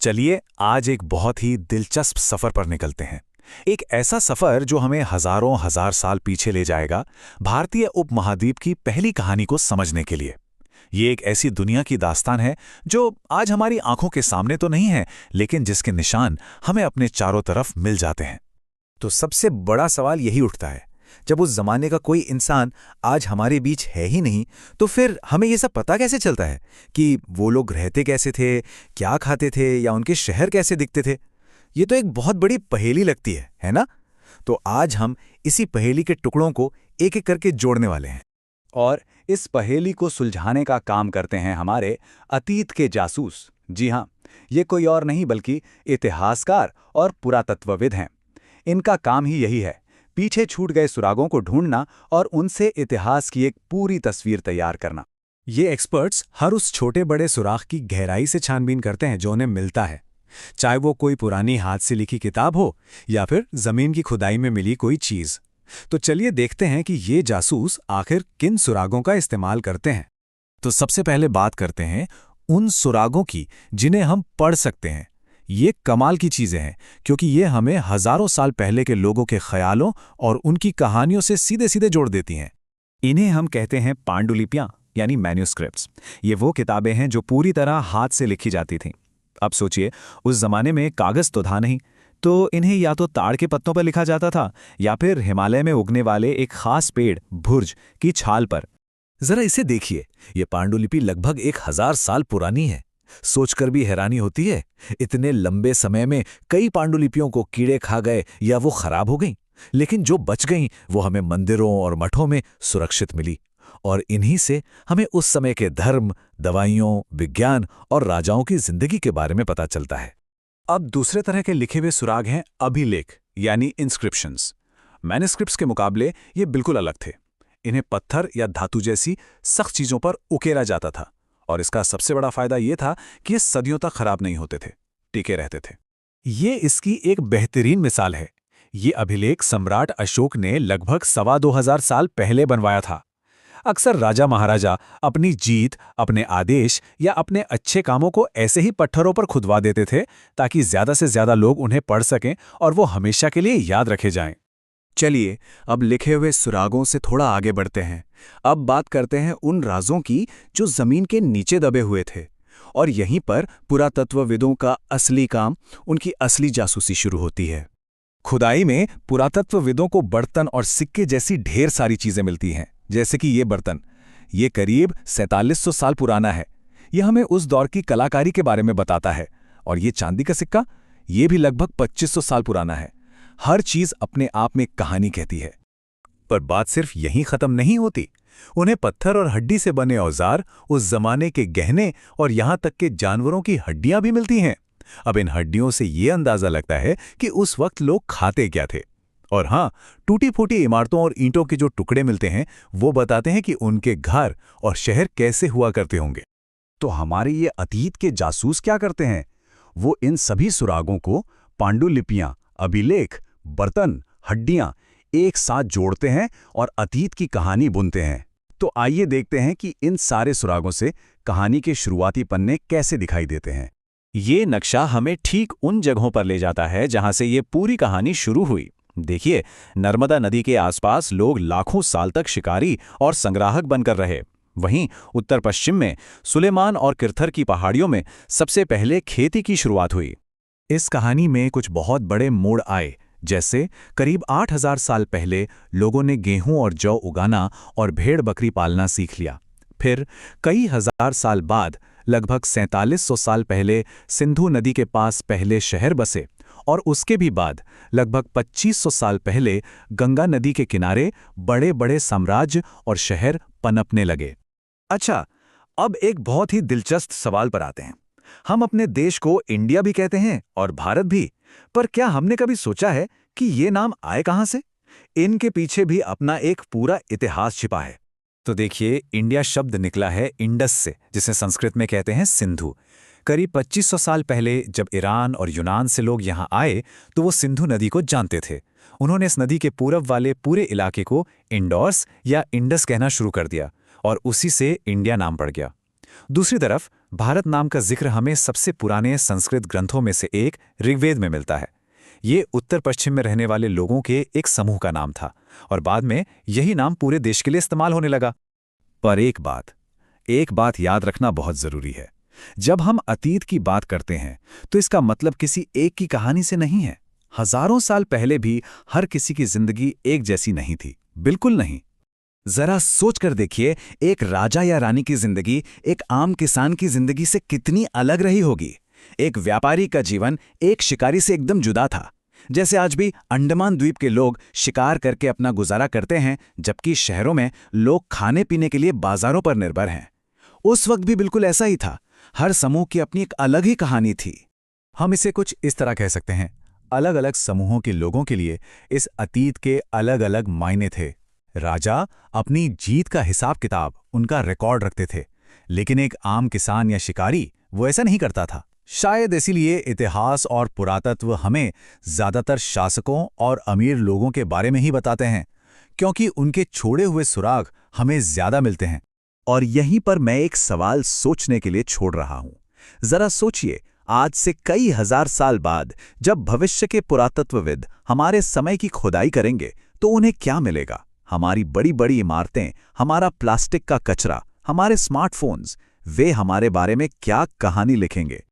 चलिए आज एक बहुत ही दिलचस्प सफर पर निकलते हैं। एक ऐसा सफर जो हमें हजारों हजार साल पीछे ले जाएगा, भारतीय उपमहाद्वीप की पहली कहानी को समझने के लिए। ये एक ऐसी दुनिया की दास्तान है जो आज हमारी आंखों के सामने तो नहीं है, लेकिन जिसके निशान हमें अपने चारों तरफ मिल जाते हैं। तो सबसे बड़ा सवाल यही उठता है, जब उस जमाने का कोई इंसान आज हमारे बीच है ही नहीं, तो फिर हमें ये सब पता कैसे चलता है कि वो लोग रहते कैसे थे, क्या खाते थे या उनके शहर कैसे दिखते थे। ये तो एक बहुत बड़ी पहेली लगती है ना? तो आज हम इसी पहेली के टुकड़ों को एक एक करके जोड़ने वाले हैं। और इस पहेली को सुलझाने का काम करते हैं हमारे अतीत के जासूस। जी हाँ, ये कोई और नहीं बल्कि इतिहासकार और पुरातत्वविद हैं। इनका काम ही यही है, पीछे छूट गए सुरागों को ढूंढना और उनसे इतिहास की एक पूरी तस्वीर तैयार करना। ये एक्सपर्ट्स हर उस छोटे बड़े सुराख की गहराई से छानबीन करते हैं जो उन्हें मिलता है, चाहे वो कोई पुरानी हाथ से लिखी किताब हो या फिर जमीन की खुदाई में मिली कोई चीज। तो चलिए देखते हैं कि ये जासूस आखिर किन सुरागों का इस्तेमाल करते हैं। तो सबसे पहले बात करते हैं उन सुरागों की जिन्हें हम पढ़ सकते हैं। ये कमाल की चीजें हैं क्योंकि ये हमें हजारों साल पहले के लोगों के ख्यालों और उनकी कहानियों से सीधे सीधे जोड़ देती हैं। इन्हें हम कहते हैं पांडुलिपियां यानी मैन्यूस्क्रिप्ट्स। ये वो किताबें हैं जो पूरी तरह हाथ से लिखी जाती थीं। अब सोचिए, उस जमाने में कागज तो था नहीं, तो इन्हें या तो ताड़ के पत्तों पर लिखा जाता था या फिर हिमालय में उगने वाले एक खास पेड़ भुर्ज की छाल पर। जरा इसे देखिए, ये पांडुलिपि लगभग 1000 साल पुरानी है। सोचकर भी हैरानी होती है, इतने लंबे समय में कई पांडुलिपियों को कीड़े खा गए या वो खराब हो गईं, लेकिन जो बच गईं वो हमें मंदिरों और मठों में सुरक्षित मिली। और इन्हीं से हमें उस समय के धर्म, दवाइयों, विज्ञान और राजाओं की जिंदगी के बारे में पता चलता है। अब दूसरे तरह के लिखे हुए सुराग हैं अभिलेख यानी इंस्क्रिप्शंस। मैन्युस्क्रिप्ट्स के मुकाबले ये बिल्कुल अलग थे। इन्हें पत्थर या धातु जैसी सख्त चीजों पर उकेरा जाता था, और इसका सबसे बड़ा फायदा ये था कि ये सदियों तक खराब नहीं होते थे, टिके रहते थे। ये इसकी एक बेहतरीन मिसाल है। ये अभिलेख सम्राट अशोक ने लगभग 2500 साल पहले बनवाया था। अक्सर राजा महाराजा अपनी जीत, अपने आदेश या अपने अच्छे कामों को ऐसे ही पत्थरों पर खुदवा देते थे ताकि ज्यादा से ज्यादा लोग उन्हें पढ़ सकें और वो हमेशा के लिए याद रखे जाएं। चलिए अब लिखे हुए सुरागों से थोड़ा आगे बढ़ते हैं। अब बात करते हैं उन राजों की जो जमीन के नीचे दबे हुए थे, और यहीं पर पुरातत्वविदों का असली काम, उनकी असली जासूसी शुरू होती है। खुदाई में पुरातत्वविदों को बर्तन और सिक्के जैसी ढेर सारी चीजें मिलती हैं, जैसे कि ये बर्तन। ये करीब 4700 साल पुराना है। यह हमें उस दौर की कलाकारी के बारे में बताता है। और ये चांदी का सिक्का, ये भी लगभग 2500 साल पुराना है। हर चीज अपने आप में कहानी कहती है। पर बात सिर्फ यहीं खत्म नहीं होती। उन्हें पत्थर और हड्डी से बने औजार, उस जमाने के गहने और यहां तक के जानवरों की हड्डियां भी मिलती हैं। अब इन हड्डियों से ये अंदाजा लगता है कि उस वक्त लोग खाते क्या थे। और हाँ, टूटी फूटी इमारतों और ईंटों के जो टुकड़े मिलते हैं वो बताते हैं कि उनके घर और शहर कैसे हुआ करते होंगे। तो हमारे ये अतीत के जासूस क्या करते हैं? वो इन सभी सुरागों को, पांडुलिपियां, अभिलेख, बर्तन, हड्डियां एक साथ जोड़ते हैं और अतीत की कहानी बुनते हैं। तो आइए देखते हैं कि इन सारे सुरागों से कहानी के शुरुआती पन्ने कैसे दिखाई देते हैं। ये नक्शा हमें ठीक उन जगहों पर ले जाता है जहां से ये पूरी कहानी शुरू हुई। देखिए, नर्मदा नदी के आसपास लोग लाखों साल तक शिकारी और संग्राहक बनकर रहे। वहीं उत्तर पश्चिम में सुलेमान और किरथर की पहाड़ियों में सबसे पहले खेती की शुरुआत हुई। इस कहानी में कुछ बहुत बड़े मोड़ आए, जैसे करीब 8000 साल पहले लोगों ने गेहूं और जौ उगाना और भेड़ बकरी पालना सीख लिया। फिर कई हजार साल बाद लगभग 4700 साल पहले सिंधु नदी के पास पहले शहर बसे, और उसके भी बाद लगभग 2500 साल पहले गंगा नदी के किनारे बड़े बड़े साम्राज्य और शहर पनपने लगे। अच्छा, अब एक बहुत ही दिलचस्प सवाल पर आते हैं। हम अपने देश को इंडिया भी कहते हैं और भारत भी, पर क्या हमने कभी सोचा है कि ये नाम आए कहां से? इनके पीछे भी अपना एक पूरा इतिहास छिपा है। तो देखिए, इंडिया शब्द निकला है इंडस से, जिसे संस्कृत में कहते हैं सिंधु। करीब 2500 साल पहले जब ईरान और यूनान से लोग यहाँ आए तो वो सिंधु नदी को जानते थे। उन्होंने इस नदी के पूरब वाले पूरे इलाके को इंडोर्स या इंडस कहना शुरू कर दिया और उसी से इंडिया नाम पड़ गया। दूसरी तरफ भारत नाम का जिक्र हमें सबसे पुराने संस्कृत ग्रंथों में से एक ऋग्वेद में मिलता है। ये उत्तर पश्चिम में रहने वाले लोगों के एक समूह का नाम था और बाद में यही नाम पूरे देश के लिए इस्तेमाल होने लगा। पर एक बात याद रखना बहुत जरूरी है। जब हम अतीत की बात करते हैं तो इसका मतलब किसी एक की कहानी से नहीं है। हजारों साल पहले भी हर किसी की जिंदगी एक जैसी नहीं थी, बिल्कुल नहीं। जरा सोच कर देखिए, एक राजा या रानी की जिंदगी एक आम किसान की जिंदगी से कितनी अलग रही होगी। एक व्यापारी का जीवन एक शिकारी से एकदम जुदा था। जैसे आज भी अंडमान द्वीप के लोग शिकार करके अपना गुजारा करते हैं, जबकि शहरों में लोग खाने पीने के लिए बाजारों पर निर्भर हैं। उस वक्त भी बिल्कुल ऐसा ही था। हर समूह की अपनी एक अलग ही कहानी थी। हम इसे कुछ इस तरह कह सकते हैं, अलग अलग समूहों के लोगों के लिए इस अतीत के अलग अलग मायने थे। राजा अपनी जीत का हिसाब किताब, उनका रिकॉर्ड रखते थे, लेकिन एक आम किसान या शिकारी वो ऐसा नहीं करता था। शायद इसीलिए इतिहास और पुरातत्व हमें ज्यादातर शासकों और अमीर लोगों के बारे में ही बताते हैं, क्योंकि उनके छोड़े हुए सुराग हमें ज्यादा मिलते हैं। और यहीं पर मैं एक सवाल सोचने के लिए छोड़ रहा हूं। जरा सोचिए, आज से कई हजार साल बाद जब भविष्य के पुरातत्वविद हमारे समय की खुदाई करेंगे तो उन्हें क्या मिलेगा? हमारी बड़ी बड़ी इमारतें, हमारा प्लास्टिक का कचरा, हमारे स्मार्टफोन्स, वे हमारे बारे में क्या कहानी लिखेंगे?